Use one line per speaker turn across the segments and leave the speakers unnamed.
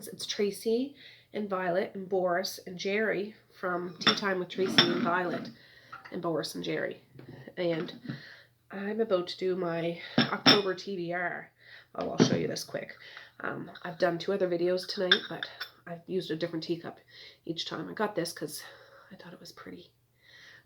friends. It's Tracey and Violet and Boris and Jerry from Tea Time with Tracey and Violet and Boris and Jerry. And I'm about to do my October TBR. Oh, I'll show you this quick. I've done 2 other videos tonight, but I've used a different teacup each time. I got this because I thought it was pretty.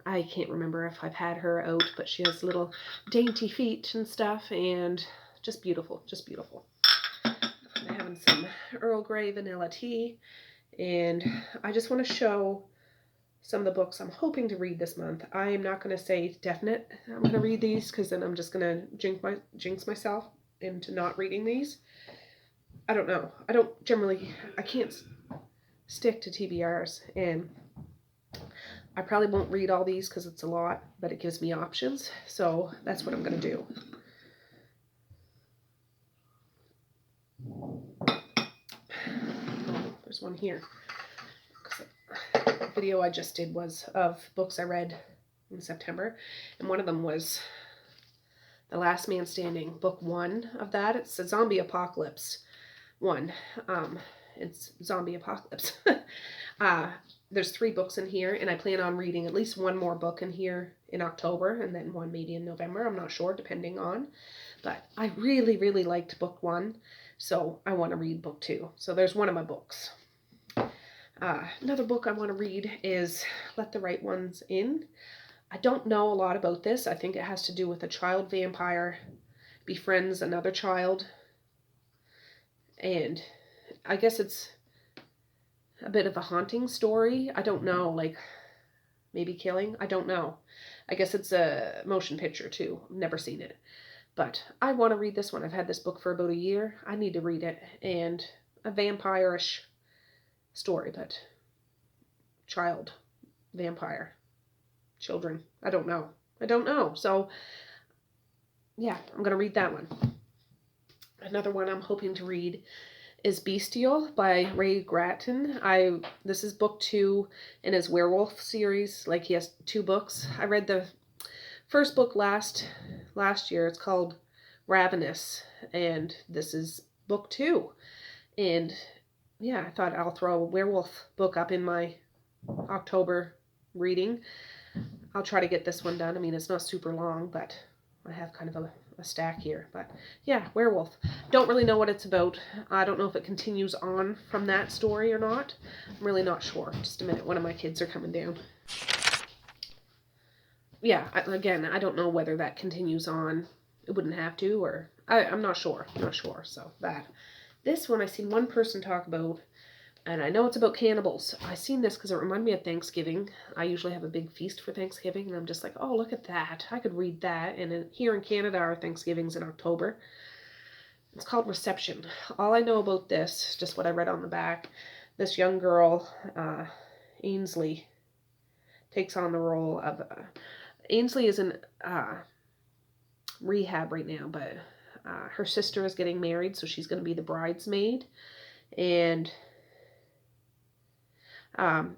I can't remember if I've had her out, but she has little dainty feet and stuff, and just beautiful, just beautiful. I'm having some Earl Grey vanilla tea, and I just want to show some of the books I'm hoping to read this month. I am not going to say definite I'm going to read these, because then I'm just going to jinx myself into not reading these. I don't know. I can't stick to TBRs, and I probably won't read all these because it's a lot, but it gives me options, so that's what I'm going to do. Oh, there's one here. The video I just did was of books I read in September, and one of them was The Last Man Standing, book 1 of that. It's a zombie apocalypse one. It's zombie apocalypse. There's 3 books in here, and I plan on reading at least 1 more book in here in October, and then 1 maybe in November. I'm not sure, depending on. But I really, really liked book 1, so I want to read book 2. So there's one of my books. Another book I want to read is Let the Right Ones In. I don't know a lot about this. I think it has to do with a child vampire befriends another child. And I guess it's a bit of a haunting story. I don't know, like maybe killing. I don't know. I guess it's a motion picture too. I've never seen it. But I want to read this one. I've had this book for about a year. I need to read it. And a vampire-ish story, but child vampire. Children. I don't know. So, yeah, I'm going to read that one. Another one I'm hoping to read is Bestial by Ray Gratton. This is book 2 in his werewolf series. Like, he has 2 books. I read the first book last year. It's called Ravenous, and this is book 2. And yeah, I thought I'll throw a werewolf book up in my October reading. I'll try to get this one done. I mean, it's not super long, but I have kind of a stack here. But yeah, werewolf. Don't really know what it's about. I don't know if it continues on from that story or not. I'm really not sure. Just a minute. One of my kids are coming down. Yeah, again, I don't know whether that continues on. It wouldn't have to, or I'm not sure. So that. This one I seen one person talk about, and I know it's about cannibals. I seen this because it reminded me of Thanksgiving. I usually have a big feast for Thanksgiving, and I'm just like, oh, look at that. I could read that. And here in Canada, our Thanksgiving's in October. It's called Reception. All I know about this, just what I read on the back, this young girl, Ainsley, takes on the role of... Ainsley is in rehab right now, but her sister is getting married, so she's going to be the bridesmaid. And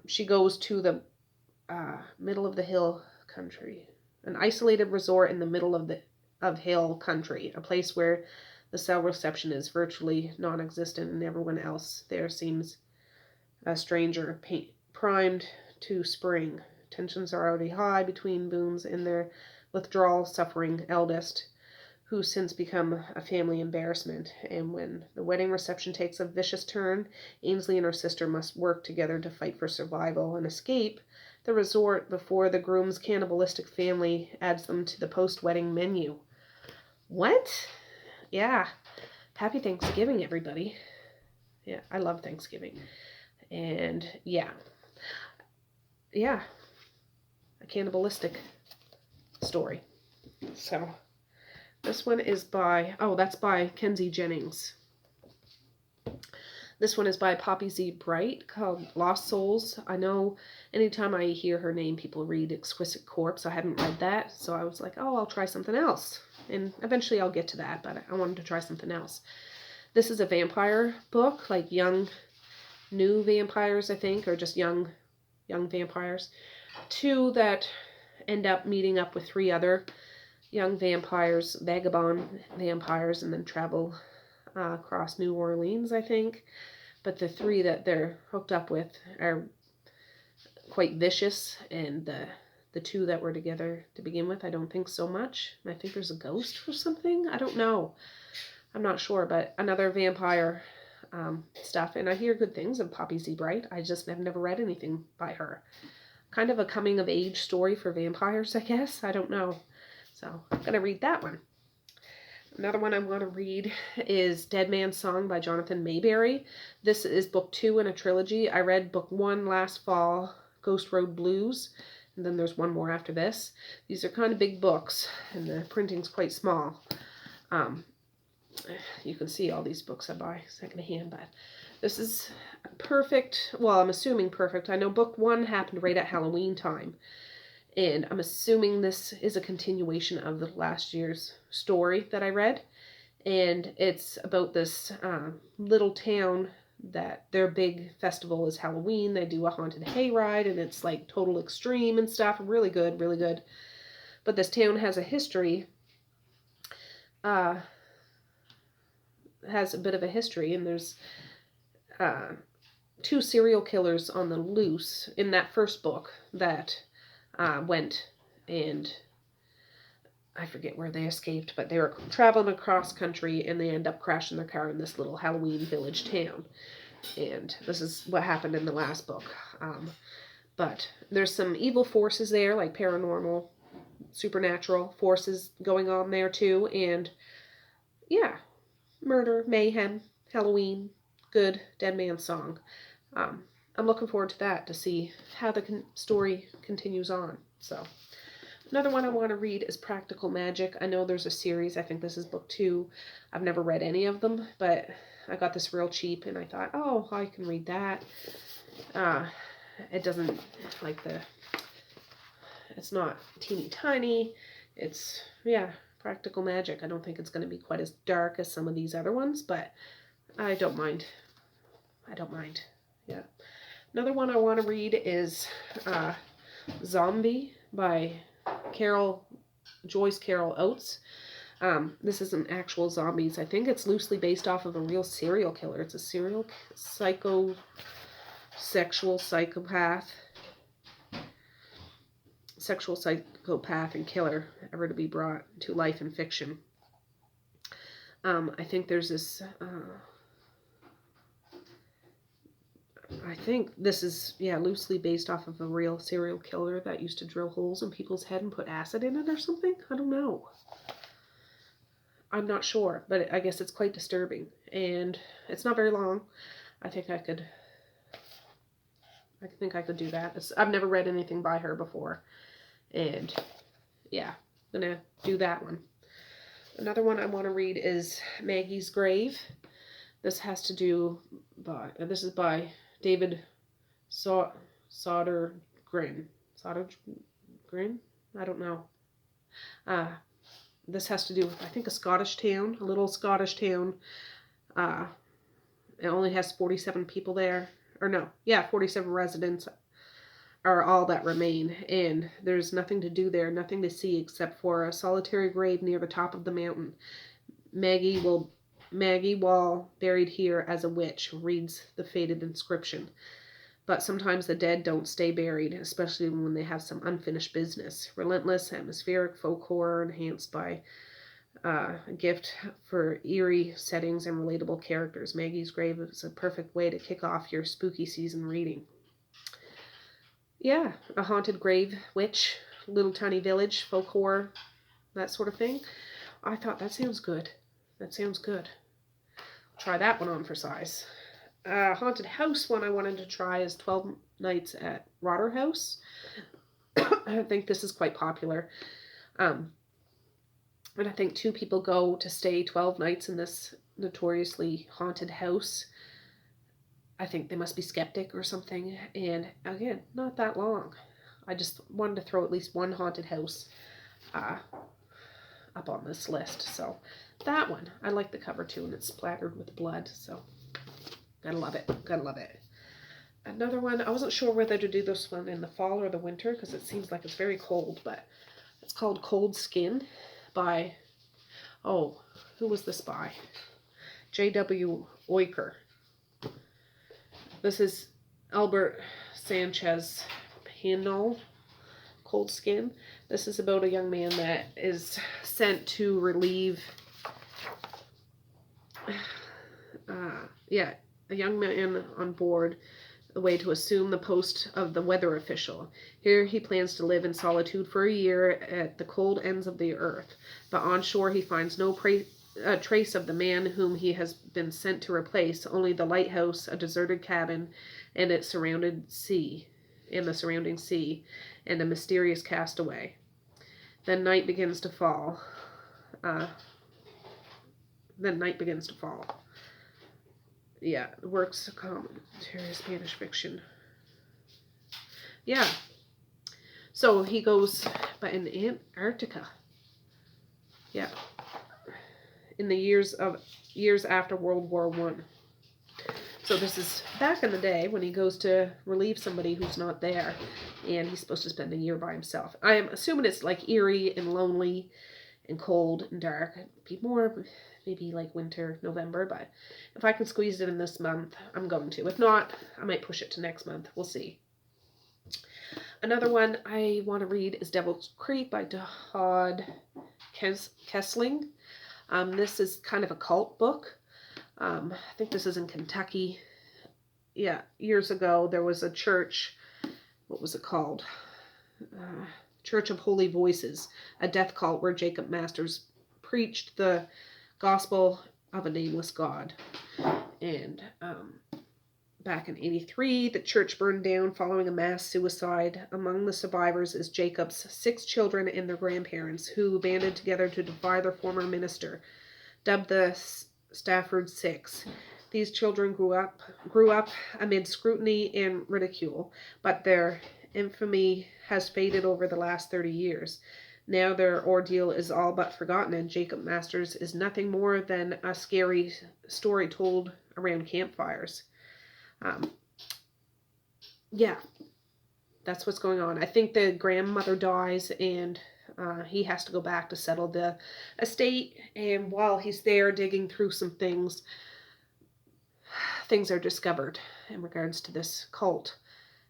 she goes to the middle of the hill country, an isolated resort in the middle of hill country, a place where the cell reception is virtually non-existent, and everyone else there seems a stranger, primed to spring. Tensions are already high between Boone's and their withdrawal-suffering eldest, who's since become a family embarrassment. And when the wedding reception takes a vicious turn, Ainsley and her sister must work together to fight for survival and escape the resort before the groom's cannibalistic family adds them to the post-wedding menu. What? Yeah. Happy Thanksgiving, everybody. Yeah, I love Thanksgiving. And yeah. A cannibalistic story. So... this one is by, that's by Kenzie Jennings. This one is by Poppy Z. Bright, called Lost Souls. I know anytime I hear her name, people read Exquisite Corpse. I hadn't read that, so I was like, oh, I'll try something else. And eventually I'll get to that, but I wanted to try something else. This is a vampire book, like young, new vampires, I think, or just young vampires. 2 that end up meeting up with 3 other young vampires, vagabond vampires, and then travel across New Orleans, I think. but the three that they're hooked up with are quite vicious, and the two that were together to begin with, I don't think so much. I think there's a ghost or something. I don't know. I'm not sure, but another vampire stuff. And I hear good things of Poppy Z. Bright. I just have never read anything by her. Kind of a coming of age story for vampires, I guess. I don't know. So I'm going to read that one. Another one I want to read is Dead Man's Song by Jonathan Mayberry. This is book 2 in a trilogy. I read book 1 last fall, Ghost Road Blues, and then there's one more after this. These are kind of big books, and the printing's quite small. You can see all these books I buy secondhand, but this is perfect. Well, I'm assuming perfect. I know book 1 happened right at Halloween time, and I'm assuming this is a continuation of the last year's story that I read. And it's about this little town that their big festival is Halloween. They do a haunted hayride, and it's like total extreme and stuff. Really good, really good. But this town has a history, has a bit of a history, and there's 2 serial killers on the loose in that first book that went, and I forget where they escaped, but they were traveling across country, and they end up crashing their car in this little Halloween village town. And this is what happened in the last book. But there's some evil forces there, like paranormal, supernatural forces going on there too. And yeah, murder, mayhem, Halloween, good Dead Man's Song. I'm looking forward to that, to see how the story continues on. So another one I want to read is Practical Magic. I know there's a series. I think this is book 2. I've never read any of them, but I got this real cheap, and I thought, oh, I can read that. It doesn't, like it's not teeny tiny. It's, yeah, Practical Magic. I don't think it's going to be quite as dark as some of these other ones, but I don't mind. I don't mind. Yeah. Another one I want to read is Zombie by Joyce Carol Oates. This isn't actual zombies. I think it's loosely based off of a real serial killer. It's a sexual psychopath and killer ever to be brought to life in fiction. I think there's this, I think this is, loosely based off of a real serial killer that used to drill holes in people's head and put acid in it or something. I don't know. I'm not sure, but I guess it's quite disturbing. And it's not very long. I think I could do that. I've never read anything by her before. And yeah, I'm going to do that one. Another one I want to read is Maggie's Grave. This is by David Sodergren. Sodergren? I don't know. This has to do with, I think, a little Scottish town. It only has 47 people there. 47 residents are all that remain. And there's nothing to do there, nothing to see except for a solitary grave near the top of the mountain. Maggie, while buried here as a witch, reads the faded inscription. But sometimes the dead don't stay buried, especially when they have some unfinished business. Relentless, atmospheric folk horror enhanced by a gift for eerie settings and relatable characters. Maggie's Grave is a perfect way to kick off your spooky season reading. Yeah, a haunted grave, witch, little tiny village, folk horror, that sort of thing. I thought that sounds good. Try that one on for size. Haunted house one I wanted to try is 12 Nights at Rotterhouse. I think this is quite popular. And I think 2 people go to stay 12 nights in this notoriously haunted house. I think they must be skeptic or something. And again, not that long. I just wanted to throw at least one haunted house up on this list. So that one, I like the cover too, and it's splattered with blood. So gotta love it. Another one, I wasn't sure whether to do this one in the fall or the winter because it seems like it's very cold, but it's called Cold Skin by, who was this by? J.W. Oyker. This is Albert Sanchez Panel, Cold Skin. This is about a young man that is sent to relieve, a young man on board a way to assume the post of the weather official. Here he plans to live in solitude for a year at the cold ends of the earth, but on shore he finds no trace of the man whom he has been sent to replace, only the lighthouse, a deserted cabin, and its surrounding sea, and a mysterious castaway. Then night begins to fall. Yeah, works commentary, Spanish fiction. Yeah. So he goes, but in Antarctica. Yeah. In the years after World War One. So this is back in the day when he goes to relieve somebody who's not there, and he's supposed to spend a year by himself. I am assuming it's like eerie and lonely and cold and dark. It'd be more maybe like winter, November, but if I can squeeze it in this month, I'm going to. If not, I might push it to next month. We'll see. Another one I want to read is Devil's Creek by Todd Kessling. This is kind of a cult book. I think this is in Kentucky. Yeah, years ago there was a church. What was it called? Church of Holy Voices, a death cult where Jacob Masters preached the gospel of a nameless God. And back in 1983, the church burned down following a mass suicide. Among the survivors is Jacob's 6 children and their grandparents, who banded together to defy their former minister, dubbed the Stafford Six. These children grew up amid scrutiny and ridicule, but their infamy has faded over the last 30 years. Now their ordeal is all but forgotten, and Jacob Masters is nothing more than a scary story told around campfires. Yeah, that's what's going on. I think the grandmother dies, and he has to go back to settle the estate, and while he's there digging through some things are discovered in regards to this cult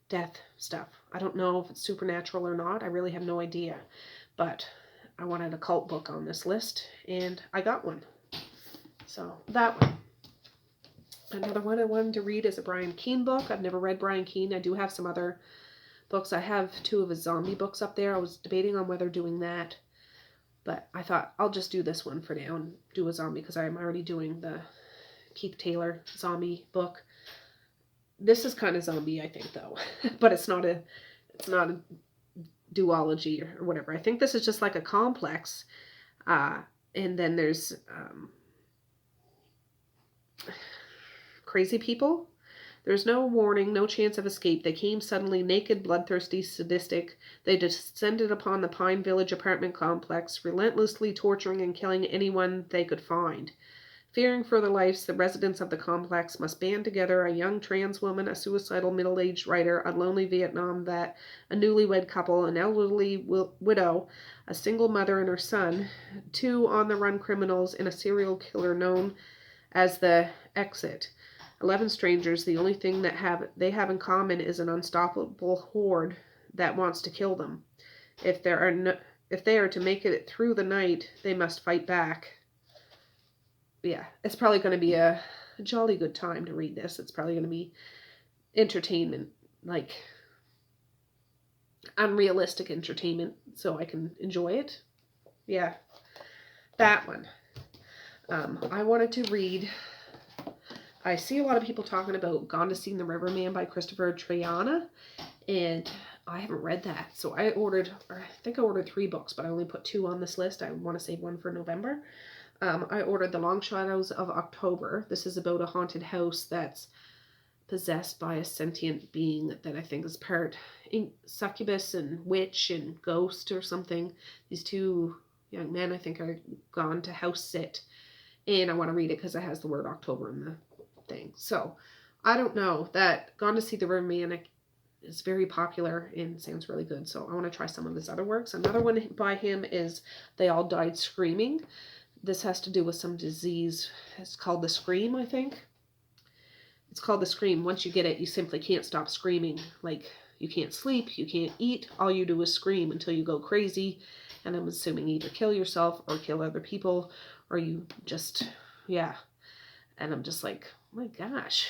death stuff. I don't know if it's supernatural or not. I really have no idea. But I wanted a cult book on this list, and I got one. So, that one. Another one I wanted to read is a Brian Keene book. I've never read Brian Keene. I do have some other books. I have 2 of his zombie books up there. I was debating on whether doing that. But I thought, I'll just do this one for now and do a zombie, because I'm already doing the Keith Taylor zombie book. This is kind of zombie, I think, though. But it's not a duology or whatever. I think this is just like a complex. And then there's crazy people. There's no warning, no chance of escape. They came suddenly, naked, bloodthirsty, sadistic. They descended upon the Pine Village apartment complex, relentlessly torturing and killing anyone they could find. Fearing for their lives, the residents of the complex must band together: a young trans woman, a suicidal middle-aged writer, a lonely Vietnam vet, a newlywed couple, an elderly widow, a single mother and her son, 2 on-the-run criminals, and a serial killer known as the Exit. 11 strangers. The only thing that they have in common is an unstoppable horde that wants to kill them. If they are to make it through the night, they must fight back. Yeah, it's probably going to be a jolly good time to read this. It's probably going to be entertainment, like unrealistic entertainment, so I can enjoy it. Yeah, that one. I wanted to read, I see a lot of people talking about Gone to See the Riverman by Christopher Triana, and I haven't read that. So I think I ordered 3 books, but I only put 2 on this list. I want to save one for November. I ordered The Long Shadows of October. This is about a haunted house that's possessed by a sentient being that I think is part succubus and witch and ghost or something. These 2 young men, I think, are gone to house sit. And I want to read it because it has the word October in the thing. So, I don't know. That Gone to See the Riverman is very popular and sounds really good. So, I want to try some of his other works. Another one by him is They All Died Screaming. This has to do with some disease. It's called the Scream, I think. It's called the scream. Once you get it, you simply can't stop screaming. Like, you can't sleep, you can't eat. All you do is scream until you go crazy. And I'm assuming either kill yourself or kill other people, or you just, yeah. And I'm just like, oh my gosh.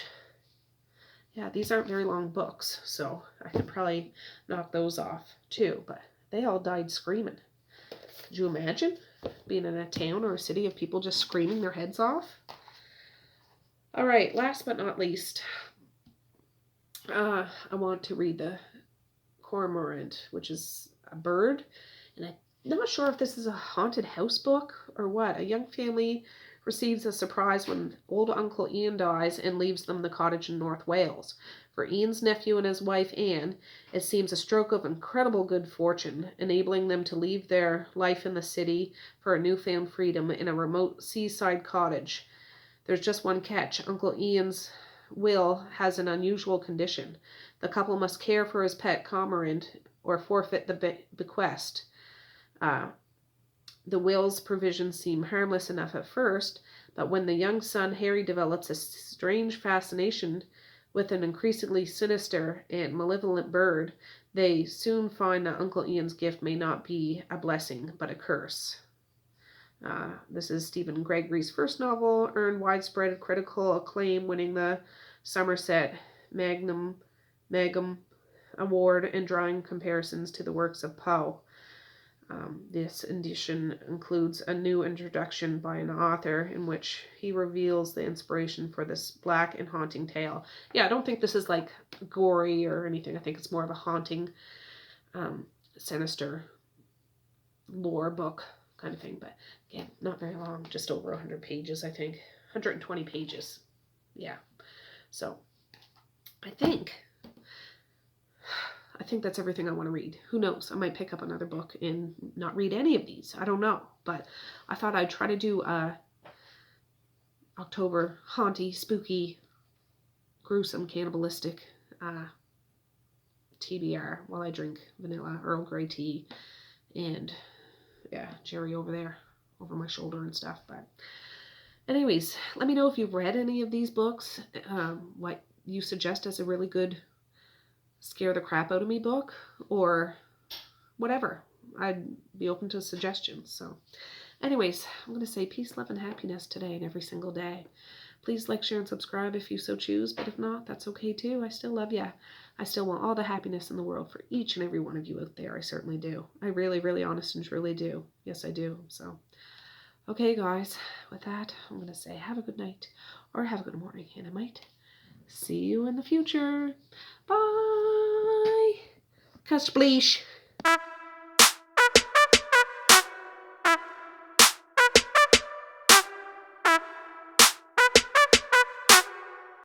Yeah, these aren't very long books, so I could probably knock those off too. But they all died screaming. Could you imagine being in a town or a city of people just screaming their heads off? All right, last but not least, I want to read the cormorant, which is a bird, and I'm not sure if this is a haunted house book or what. A young family receives a surprise when old Uncle Ian dies and leaves them the cottage in North Wales. For Ian's nephew and his wife Anne, it seems a stroke of incredible good fortune, enabling them to leave their life in the city for a newfound freedom in a remote seaside cottage. There's just one catch. Uncle Ian's will has an unusual condition. The couple must care for his pet cormorant or forfeit the bequest. The will's provisions seem harmless enough at first, but when the young son Harry develops a strange fascination with an increasingly sinister and malevolent bird, they soon find that Uncle Ian's gift may not be a blessing, but a curse. This is Stephen Gregory's first novel, earned widespread critical acclaim, winning the Somerset Maugham Award and drawing comparisons to the works of Poe. This edition includes a new introduction by an author in which he reveals the inspiration for this black and haunting tale. Yeah, I don't think this is like gory or anything. I think it's more of a haunting, sinister lore book kind of thing. But again, not very long, just over 100 pages, I think. 120 pages. Yeah. So I think that's everything I want to read. Who knows? I might pick up another book and not read any of these. I don't know. But I thought I'd try to do a October haunty, spooky, gruesome, cannibalistic TBR while I drink vanilla Earl Grey tea and, yeah, Jerry over there, over my shoulder and stuff. But anyways, let me know if you've read any of these books, what you suggest as a really good scare the crap out of me book, or whatever. I'd be open to suggestions. So anyways, I'm going to say peace, love, and happiness today and every single day. Please like, share, and subscribe if you so choose, but if not, that's okay too. I still love ya. I still want all the happiness in the world for each and every one of you out there. I certainly do. I really, really honest and truly do. Yes, I do. So, okay, guys, with that, I'm going to say have a good night or have a good morning, and I might see you in the future. Bye. Catch bleach.